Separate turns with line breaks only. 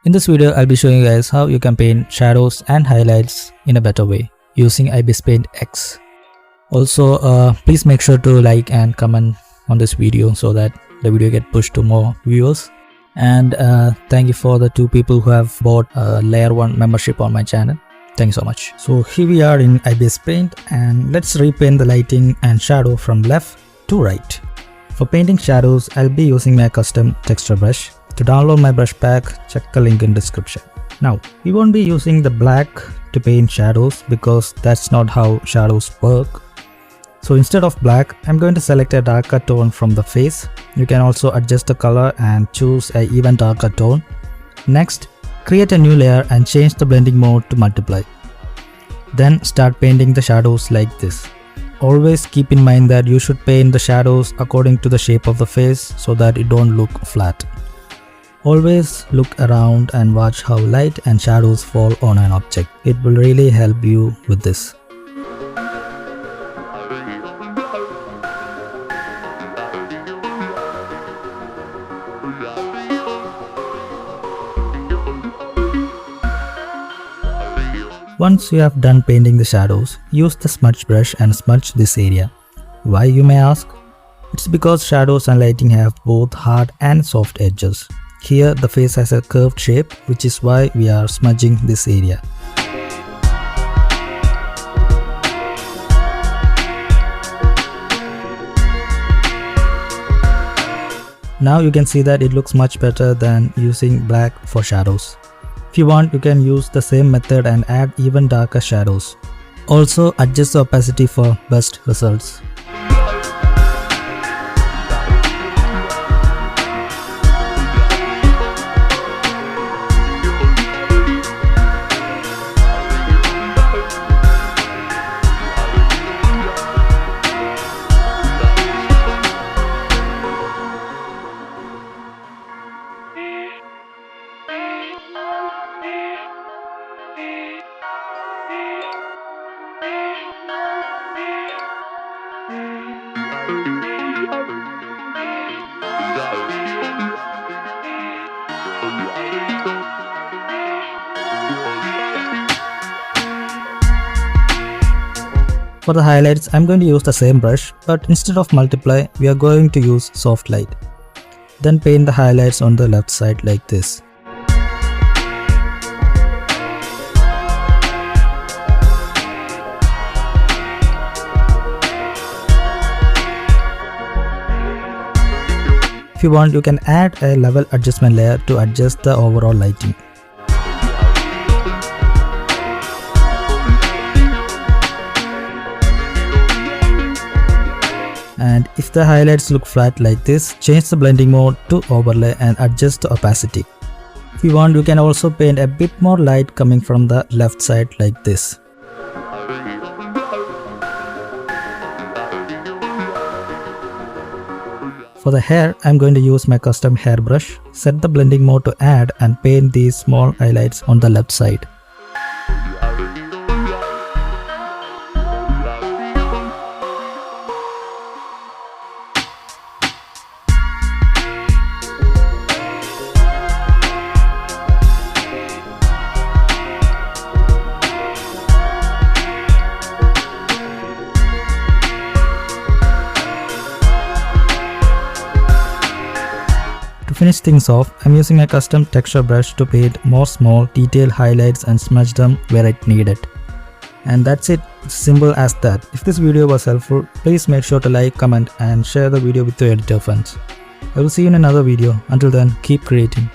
In this video, I'll be showing you guys how you can paint shadows and highlights in a better way using Ibispaint X. Also, please make sure to like and comment on this video so that the video get pushed to more viewers. And thank you for the 2 people who have bought a layer 1 membership on my channel. Thank you so much. So here we are in Ibispaint, and let's repaint the lighting and shadow from left to right. For painting shadows, I'll be using my custom texture brush. To download my brush pack, check the link in description. Now, we won't be using the black to paint shadows because that's not how shadows work. So instead of black, I'm going to select a darker tone from the face. You can also adjust the color and choose an even darker tone. Next, create a new layer and change the blending mode to multiply. Then start painting the shadows like this. Always keep in mind that you should paint the shadows according to the shape of the face so that it don't look flat. Always look around and watch how light and shadows fall on an object. It will really help you with this. Once you have done painting the shadows, use the smudge brush and smudge this area. Why, you may ask? It's because shadows and lighting have both hard and soft edges. Here the face has a curved shape, which is why we are smudging this area. Now you can see that it looks much better than using black for shadows. If you want, you can use the same method and add even darker shadows. Also, adjust the opacity for best results. For the highlights, I'm going to use the same brush, but instead of multiply, we are going to use soft light. Then paint the highlights on the left side like this. If you want, you can add a level adjustment layer to adjust the overall lighting. And if the highlights look flat like this, change the blending mode to overlay and adjust the opacity. If you want, you can also paint a bit more light coming from the left side like this. For the hair, I'm going to use my custom hair brush. Set the blending mode to add and paint these small highlights on the left side. To finish things off, I'm using a custom texture brush to paint more small detailed highlights and smudge them where it needed. And that's it, it's simple as that. If this video was helpful, please make sure to like, comment and share the video with your editor friends. I will see you in another video. Until then, keep creating.